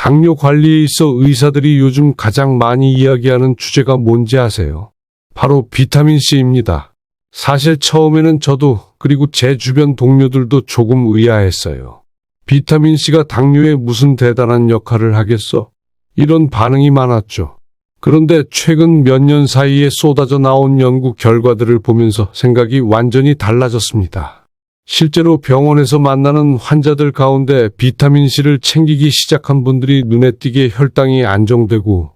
당뇨 관리에 있어 의사들이 요즘 가장 많이 이야기하는 주제가 뭔지 아세요? 바로 비타민C입니다. 사실 처음에는 저도 그리고 제 주변 동료들도 조금 의아했어요. 비타민C가 당뇨에 무슨 대단한 역할을 하겠어? 이런 반응이 많았죠. 그런데 최근 몇 년 사이에 쏟아져 나온 연구 결과들을 보면서 생각이 완전히 달라졌습니다. 실제로 병원에서 만나는 환자들 가운데 비타민C를 챙기기 시작한 분들이 눈에 띄게 혈당이 안정되고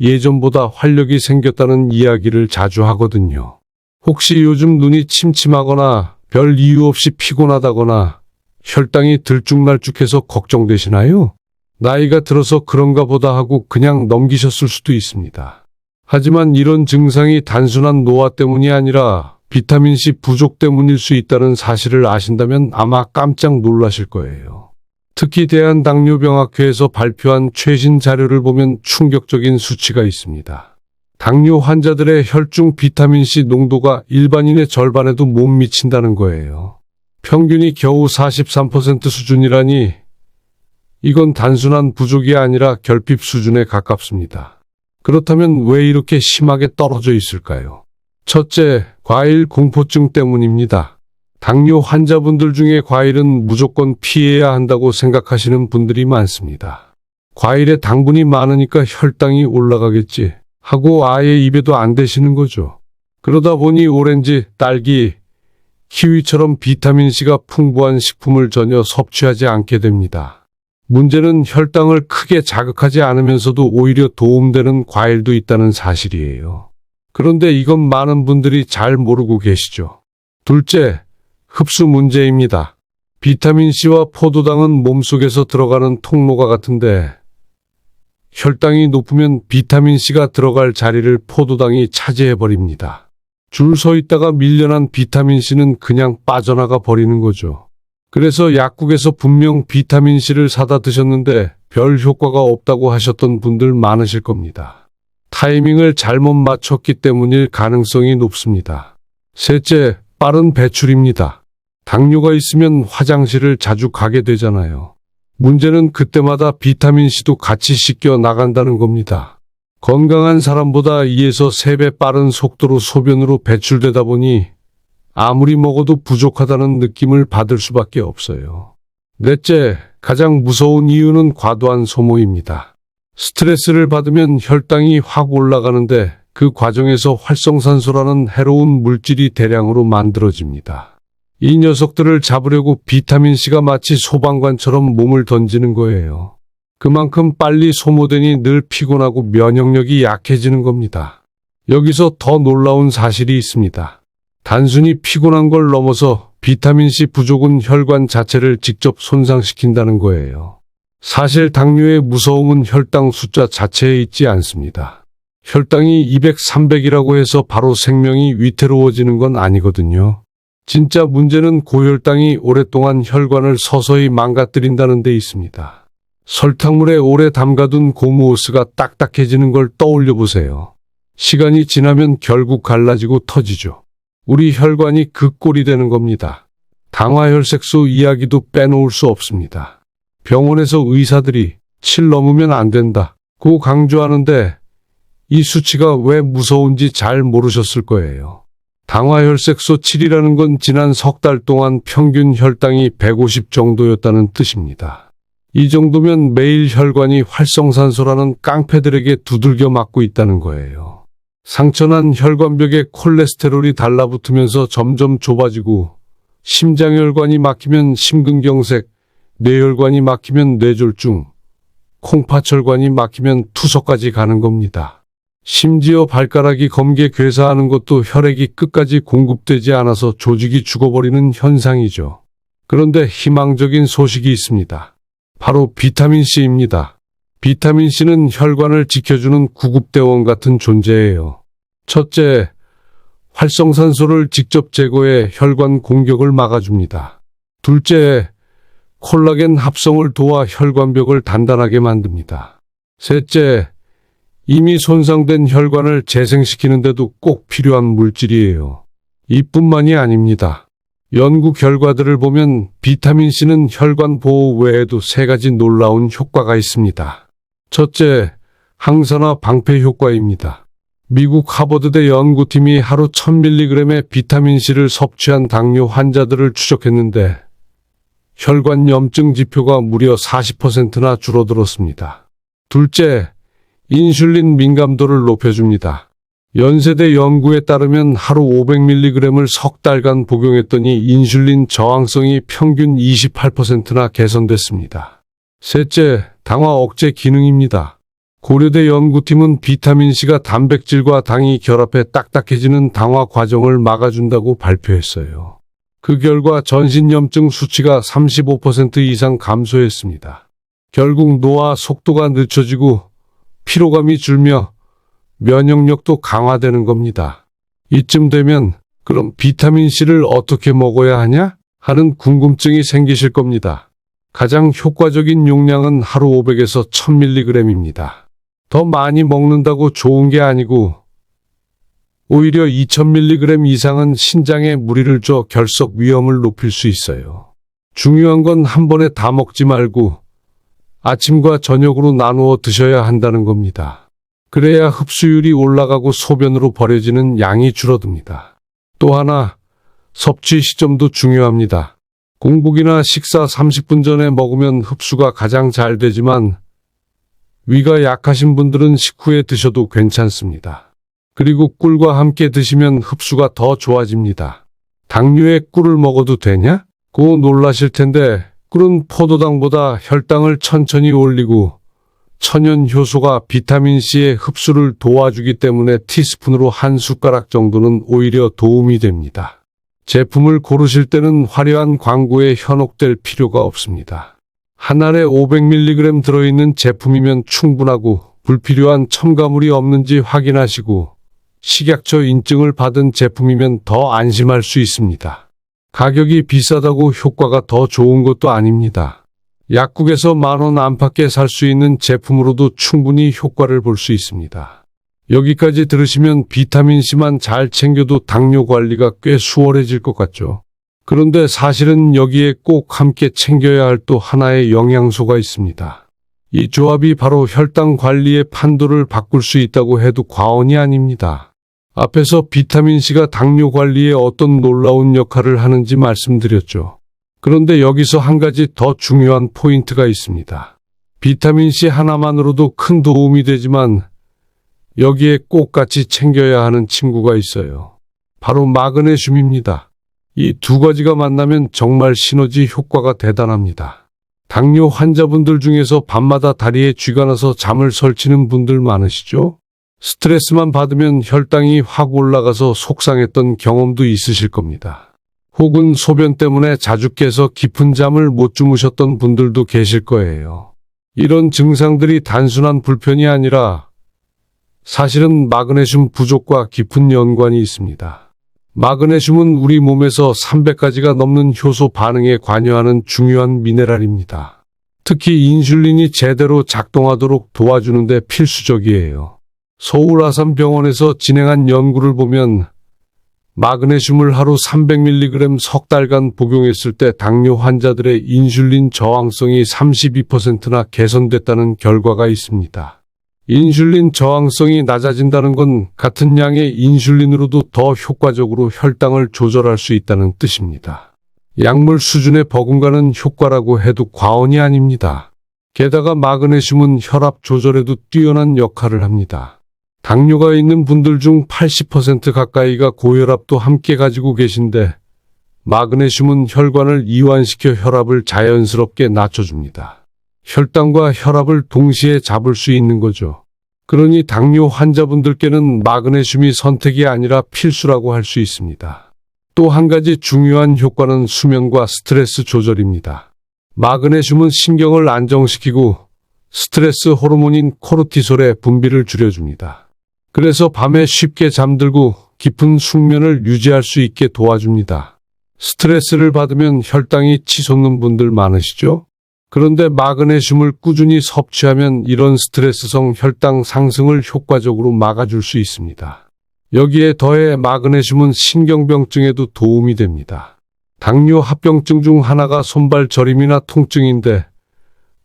예전보다 활력이 생겼다는 이야기를 자주 하거든요. 혹시 요즘 눈이 침침하거나 별 이유 없이 피곤하다거나 혈당이 들쭉날쭉해서 걱정되시나요? 나이가 들어서 그런가 보다 하고 그냥 넘기셨을 수도 있습니다. 하지만 이런 증상이 단순한 노화 때문이 아니라 비타민C 부족 때문일 수 있다는 사실을 아신다면 아마 깜짝 놀라실 거예요. 특히 대한당뇨병학회에서 발표한 최신 자료를 보면 충격적인 수치가 있습니다. 당뇨 환자들의 혈중 비타민C 농도가 일반인의 절반에도 못 미친다는 거예요. 평균이 겨우 43% 수준이라니 이건 단순한 부족이 아니라 결핍 수준에 가깝습니다. 그렇다면 왜 이렇게 심하게 떨어져 있을까요? 첫째, 과일 공포증 때문입니다. 당뇨 환자분들 중에 과일은 무조건 피해야 한다고 생각하시는 분들이 많습니다. 과일에 당분이 많으니까 혈당이 올라가겠지 하고 아예 입에도 안 대시는 거죠. 그러다 보니 오렌지, 딸기, 키위처럼 비타민C가 풍부한 식품을 전혀 섭취하지 않게 됩니다. 문제는 혈당을 크게 자극하지 않으면서도 오히려 도움되는 과일도 있다는 사실이에요. 그런데 이건 많은 분들이 잘 모르고 계시죠. 둘째, 흡수 문제입니다. 비타민C와 포도당은 몸속에서 들어가는 통로가 같은데 혈당이 높으면 비타민C가 들어갈 자리를 포도당이 차지해버립니다. 줄 서 있다가 밀려난 비타민C는 그냥 빠져나가 버리는 거죠. 그래서 약국에서 분명 비타민C를 사다 드셨는데 별 효과가 없다고 하셨던 분들 많으실 겁니다. 타이밍을 잘못 맞췄기 때문일 가능성이 높습니다. 셋째, 빠른 배출입니다. 당뇨가 있으면 화장실을 자주 가게 되잖아요. 문제는 그때마다 비타민C도 같이 씻겨 나간다는 겁니다. 건강한 사람보다 2에서 3배 빠른 속도로 소변으로 배출되다 보니 아무리 먹어도 부족하다는 느낌을 받을 수밖에 없어요. 넷째, 가장 무서운 이유는 과도한 소모입니다. 스트레스를 받으면 혈당이 확 올라가는데 그 과정에서 활성산소라는 해로운 물질이 대량으로 만들어집니다. 이 녀석들을 잡으려고 비타민C가 마치 소방관처럼 몸을 던지는 거예요. 그만큼 빨리 소모되니 늘 피곤하고 면역력이 약해지는 겁니다. 여기서 더 놀라운 사실이 있습니다. 단순히 피곤한 걸 넘어서 비타민C 부족은 혈관 자체를 직접 손상시킨다는 거예요. 사실 당뇨의 무서움은 혈당 숫자 자체에 있지 않습니다. 혈당이 200, 300이라고 해서 바로 생명이 위태로워지는 건 아니거든요. 진짜 문제는 고혈당이 오랫동안 혈관을 서서히 망가뜨린다는 데 있습니다. 설탕물에 오래 담가둔 고무호스가 딱딱해지는 걸 떠올려 보세요. 시간이 지나면 결국 갈라지고 터지죠. 우리 혈관이 그 꼴이 되는 겁니다. 당화혈색소 이야기도 빼놓을 수 없습니다. 병원에서 의사들이 7 넘으면 안 된다고 강조하는데 이 수치가 왜 무서운지 잘 모르셨을 거예요. 당화혈색소 7이라는 건 지난 석 달 동안 평균 혈당이 150 정도였다는 뜻입니다. 이 정도면 매일 혈관이 활성산소라는 깡패들에게 두들겨 맞고 있다는 거예요. 상처난 혈관벽에 콜레스테롤이 달라붙으면서 점점 좁아지고 심장혈관이 막히면 심근경색, 뇌혈관이 막히면 뇌졸중, 콩팥혈관이 막히면 투석까지 가는 겁니다. 심지어 발가락이 검게 괴사하는 것도 혈액이 끝까지 공급되지 않아서 조직이 죽어버리는 현상이죠. 그런데 희망적인 소식이 있습니다. 바로 비타민C입니다. 비타민C는 혈관을 지켜주는 구급대원 같은 존재예요. 첫째, 활성산소를 직접 제거해 혈관 공격을 막아줍니다. 둘째, 콜라겐 합성을 도와 혈관벽을 단단하게 만듭니다. 셋째, 이미 손상된 혈관을 재생시키는데도 꼭 필요한 물질이에요. 이뿐만이 아닙니다. 연구 결과들을 보면 비타민C는 혈관 보호 외에도 세 가지 놀라운 효과가 있습니다. 첫째, 항산화 방패 효과입니다. 미국 하버드대 연구팀이 하루 1000mg의 비타민C를 섭취한 당뇨 환자들을 추적했는데 혈관 염증 지표가 무려 40%나 줄어들었습니다. 둘째, 인슐린 민감도를 높여줍니다. 연세대 연구에 따르면 하루 500mg을 석 달간 복용했더니 인슐린 저항성이 평균 28%나 개선됐습니다. 셋째, 당화 억제 기능입니다. 고려대 연구팀은 비타민C가 단백질과 당이 결합해 딱딱해지는 당화 과정을 막아준다고 발표했어요. 그 결과 전신염증 수치가 35% 이상 감소했습니다. 결국 노화 속도가 늦춰지고 피로감이 줄며 면역력도 강화되는 겁니다. 이쯤 되면 그럼 비타민C를 어떻게 먹어야 하냐? 하는 궁금증이 생기실 겁니다. 가장 효과적인 용량은 하루 500에서 1000mg입니다. 더 많이 먹는다고 좋은 게 아니고 오히려 2000mg 이상은 신장에 무리를 줘 결석 위험을 높일 수 있어요. 중요한 건 한 번에 다 먹지 말고 아침과 저녁으로 나누어 드셔야 한다는 겁니다. 그래야 흡수율이 올라가고 소변으로 버려지는 양이 줄어듭니다. 또 하나, 섭취 시점도 중요합니다. 공복이나 식사 30분 전에 먹으면 흡수가 가장 잘 되지만 위가 약하신 분들은 식후에 드셔도 괜찮습니다. 그리고 꿀과 함께 드시면 흡수가 더 좋아집니다. 당뇨에 꿀을 먹어도 되냐? 고 놀라실 텐데 꿀은 포도당보다 혈당을 천천히 올리고 천연 효소가 비타민C의 흡수를 도와주기 때문에 티스푼으로 한 숟가락 정도는 오히려 도움이 됩니다. 제품을 고르실 때는 화려한 광고에 현혹될 필요가 없습니다. 한 알에 500mg 들어있는 제품이면 충분하고 불필요한 첨가물이 없는지 확인하시고 식약처 인증을 받은 제품이면 더 안심할 수 있습니다. 가격이 비싸다고 효과가 더 좋은 것도 아닙니다. 약국에서 10,000원 안팎에 살 수 있는 제품으로도 충분히 효과를 볼 수 있습니다. 여기까지 들으시면 비타민C만 잘 챙겨도 당뇨 관리가 꽤 수월해질 것 같죠. 그런데 사실은 여기에 꼭 함께 챙겨야 할 또 하나의 영양소가 있습니다. 이 조합이 바로 혈당 관리의 판도를 바꿀 수 있다고 해도 과언이 아닙니다. 앞에서 비타민C가 당뇨 관리에 어떤 놀라운 역할을 하는지 말씀드렸죠. 그런데 여기서 한 가지 더 중요한 포인트가 있습니다. 비타민C 하나만으로도 큰 도움이 되지만 여기에 꼭 같이 챙겨야 하는 친구가 있어요. 바로 마그네슘입니다. 이 두 가지가 만나면 정말 시너지 효과가 대단합니다. 당뇨 환자분들 중에서 밤마다 다리에 쥐가 나서 잠을 설치는 분들 많으시죠? 스트레스만 받으면 혈당이 확 올라가서 속상했던 경험도 있으실 겁니다. 혹은 소변 때문에 자주 깨서 깊은 잠을 못 주무셨던 분들도 계실 거예요. 이런 증상들이 단순한 불편이 아니라 사실은 마그네슘 부족과 깊은 연관이 있습니다. 마그네슘은 우리 몸에서 300가지가 넘는 효소 반응에 관여하는 중요한 미네랄입니다. 특히 인슐린이 제대로 작동하도록 도와주는데 필수적이에요. 서울아산병원에서 진행한 연구를 보면 마그네슘을 하루 300mg 석 달간 복용했을 때 당뇨 환자들의 인슐린 저항성이 32%나 개선됐다는 결과가 있습니다. 인슐린 저항성이 낮아진다는 건 같은 양의 인슐린으로도 더 효과적으로 혈당을 조절할 수 있다는 뜻입니다. 약물 수준의 버금가는 효과라고 해도 과언이 아닙니다. 게다가 마그네슘은 혈압 조절에도 뛰어난 역할을 합니다. 당뇨가 있는 분들 중 80% 가까이가 고혈압도 함께 가지고 계신데 마그네슘은 혈관을 이완시켜 혈압을 자연스럽게 낮춰줍니다. 혈당과 혈압을 동시에 잡을 수 있는 거죠. 그러니 당뇨 환자분들께는 마그네슘이 선택이 아니라 필수라고 할 수 있습니다. 또 한 가지 중요한 효과는 수면과 스트레스 조절입니다. 마그네슘은 신경을 안정시키고 스트레스 호르몬인 코르티솔의 분비를 줄여줍니다. 그래서 밤에 쉽게 잠들고 깊은 숙면을 유지할 수 있게 도와줍니다. 스트레스를 받으면 혈당이 치솟는 분들 많으시죠? 그런데 마그네슘을 꾸준히 섭취하면 이런 스트레스성 혈당 상승을 효과적으로 막아줄 수 있습니다. 여기에 더해 마그네슘은 신경병증에도 도움이 됩니다. 당뇨 합병증 중 하나가 손발 저림이나 통증인데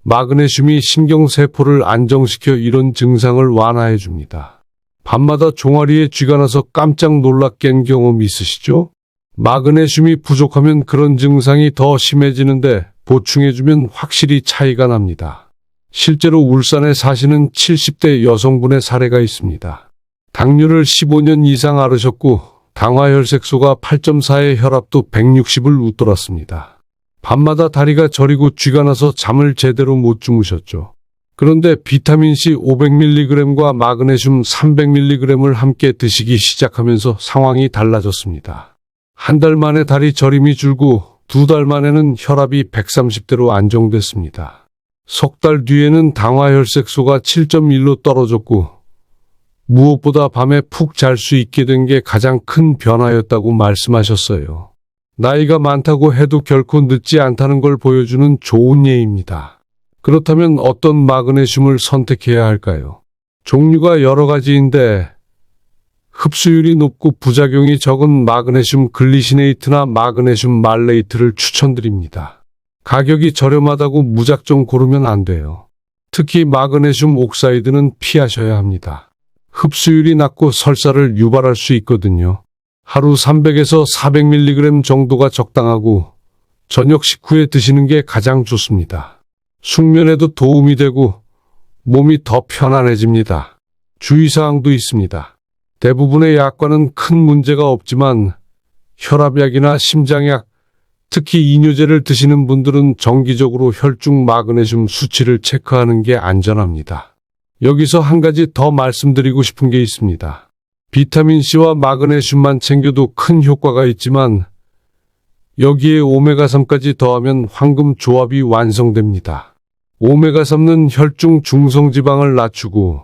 마그네슘이 신경세포를 안정시켜 이런 증상을 완화해 줍니다. 밤마다 종아리에 쥐가 나서 깜짝 놀라 깬 경험 있으시죠? 마그네슘이 부족하면 그런 증상이 더 심해지는데 보충해주면 확실히 차이가 납니다. 실제로 울산에 사시는 70대 여성분의 사례가 있습니다. 당뇨를 15년 이상 앓으셨고 당화혈색소가 8.4에 혈압도 160을 웃돌았습니다. 밤마다 다리가 저리고 쥐가 나서 잠을 제대로 못 주무셨죠. 그런데 비타민C 500mg과 마그네슘 300mg을 함께 드시기 시작하면서 상황이 달라졌습니다. 한 달 만에 다리 저림이 줄고 2달 만에는 혈압이 130대로 안정됐습니다. 석 달 뒤에는 당화혈색소가 7.1로 떨어졌고 무엇보다 밤에 푹 잘 수 있게 된 게 가장 큰 변화였다고 말씀하셨어요. 나이가 많다고 해도 결코 늦지 않다는 걸 보여주는 좋은 예입니다. 그렇다면 어떤 마그네슘을 선택해야 할까요? 종류가 여러 가지인데 흡수율이 높고 부작용이 적은 마그네슘 글리시네이트나 마그네슘 말레이트를 추천드립니다. 가격이 저렴하다고 무작정 고르면 안 돼요. 특히 마그네슘 옥사이드는 피하셔야 합니다. 흡수율이 낮고 설사를 유발할 수 있거든요. 하루 300에서 400mg 정도가 적당하고 저녁 식후에 드시는 게 가장 좋습니다. 숙면에도 도움이 되고 몸이 더 편안해집니다. 주의사항도 있습니다. 대부분의 약과는 큰 문제가 없지만 혈압약이나 심장약, 특히 이뇨제를 드시는 분들은 정기적으로 혈중 마그네슘 수치를 체크하는 게 안전합니다. 여기서 한 가지 더 말씀드리고 싶은 게 있습니다. 비타민C와 마그네슘만 챙겨도 큰 효과가 있지만 여기에 오메가3까지 더하면 황금 조합이 완성됩니다. 오메가3는 혈중 중성지방을 낮추고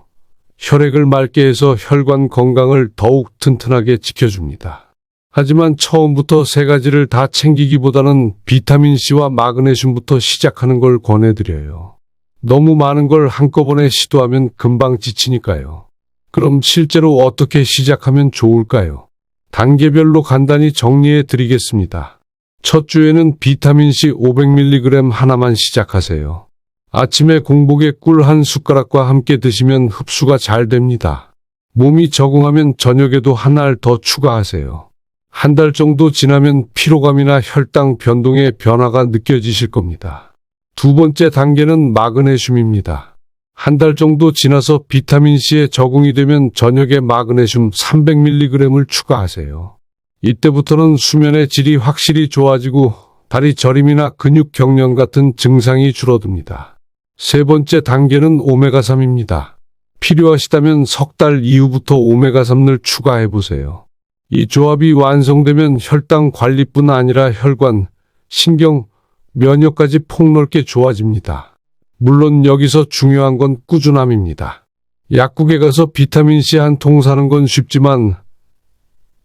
혈액을 맑게 해서 혈관 건강을 더욱 튼튼하게 지켜줍니다. 하지만 처음부터 세 가지를 다 챙기기보다는 비타민C와 마그네슘부터 시작하는 걸 권해드려요. 너무 많은 걸 한꺼번에 시도하면 금방 지치니까요. 그럼 실제로 어떻게 시작하면 좋을까요? 단계별로 간단히 정리해 드리겠습니다. 첫 주에는 비타민C 500mg 하나만 시작하세요. 아침에 공복에 꿀 한 숟가락과 함께 드시면 흡수가 잘 됩니다. 몸이 적응하면 저녁에도 한 알 더 추가하세요. 한 달 정도 지나면 피로감이나 혈당 변동의 변화가 느껴지실 겁니다. 두 번째 단계는 마그네슘입니다. 한 달 정도 지나서 비타민C에 적응이 되면 저녁에 마그네슘 300mg를 추가하세요. 이때부터는 수면의 질이 확실히 좋아지고 다리 저림이나 근육 경련 같은 증상이 줄어듭니다. 세 번째 단계는 오메가3입니다. 필요하시다면 석 달 이후부터 오메가3를 추가해보세요. 이 조합이 완성되면 혈당 관리뿐 아니라 혈관, 신경, 면역까지 폭넓게 좋아집니다. 물론 여기서 중요한 건 꾸준함입니다. 약국에 가서 비타민C 한 통 사는 건 쉽지만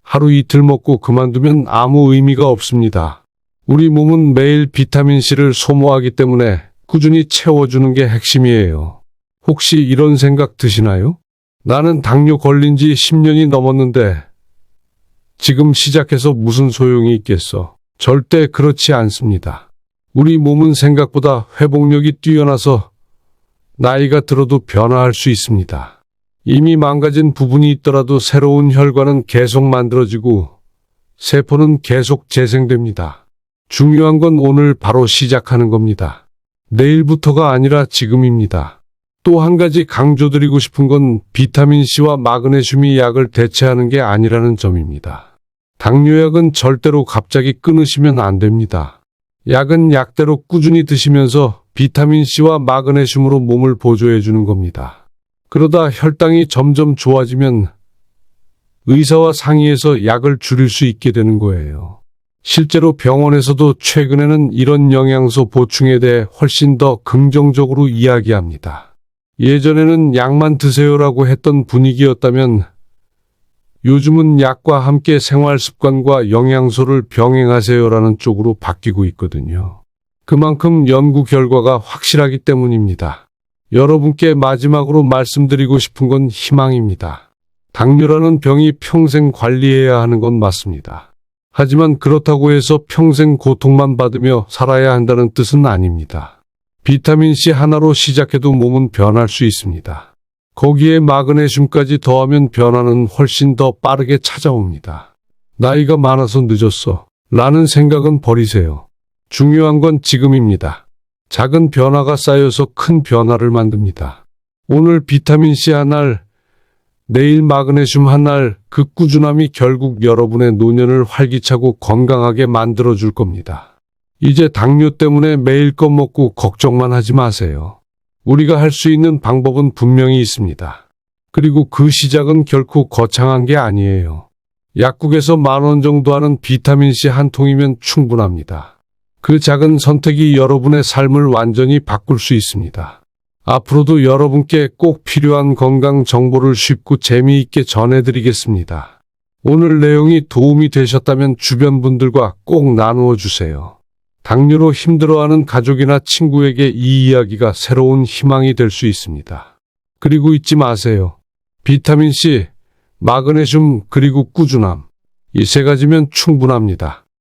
하루 이틀 먹고 그만두면 아무 의미가 없습니다. 우리 몸은 매일 비타민C를 소모하기 때문에 꾸준히 채워주는 게 핵심이에요. 혹시 이런 생각 드시나요? 나는 당뇨 걸린 지 10년이 넘었는데 지금 시작해서 무슨 소용이 있겠어? 절대 그렇지 않습니다. 우리 몸은 생각보다 회복력이 뛰어나서 나이가 들어도 변화할 수 있습니다. 이미 망가진 부분이 있더라도 새로운 혈관은 계속 만들어지고 세포는 계속 재생됩니다. 중요한 건 오늘 바로 시작하는 겁니다. 내일부터가 아니라 지금입니다. 또 한 가지 강조드리고 싶은 건 비타민C와 마그네슘이 약을 대체하는 게 아니라는 점입니다. 당뇨약은 절대로 갑자기 끊으시면 안 됩니다. 약은 약대로 꾸준히 드시면서 비타민C와 마그네슘으로 몸을 보조해 주는 겁니다. 그러다 혈당이 점점 좋아지면 의사와 상의해서 약을 줄일 수 있게 되는 거예요. 실제로 병원에서도 최근에는 이런 영양소 보충에 대해 훨씬 더 긍정적으로 이야기합니다. 예전에는 약만 드세요라고 했던 분위기였다면 요즘은 약과 함께 생활 습관과 영양소를 병행하세요라는 쪽으로 바뀌고 있거든요. 그만큼 연구 결과가 확실하기 때문입니다. 여러분께 마지막으로 말씀드리고 싶은 건 희망입니다. 당뇨라는 병이 평생 관리해야 하는 건 맞습니다. 하지만 그렇다고 해서 평생 고통만 받으며 살아야 한다는 뜻은 아닙니다. 비타민C 하나로 시작해도 몸은 변할 수 있습니다. 거기에 마그네슘까지 더하면 변화는 훨씬 더 빠르게 찾아옵니다. 나이가 많아서 늦었어 라는 생각은 버리세요. 중요한 건 지금입니다. 작은 변화가 쌓여서 큰 변화를 만듭니다. 오늘 비타민C 한 알, 내일 마그네슘 한 알, 그 꾸준함이 결국 여러분의 노년을 활기차고 건강하게 만들어줄 겁니다. 이제 당뇨 때문에 매일 겁먹고 걱정만 하지 마세요. 우리가 할 수 있는 방법은 분명히 있습니다. 그리고 그 시작은 결코 거창한 게 아니에요. 약국에서 10,000원 정도 하는 비타민C 한 통이면 충분합니다. 그 작은 선택이 여러분의 삶을 완전히 바꿀 수 있습니다. 앞으로도 여러분께 꼭 필요한 건강 정보를 쉽고 재미있게 전해드리겠습니다. 오늘 내용이 도움이 되셨다면 주변 분들과 꼭 나누어 주세요. 당뇨로 힘들어하는 가족이나 친구에게 이 이야기가 새로운 희망이 될 수 있습니다. 그리고 잊지 마세요. 비타민C, 마그네슘, 그리고 꾸준함. 이 세 가지면 충분합니다.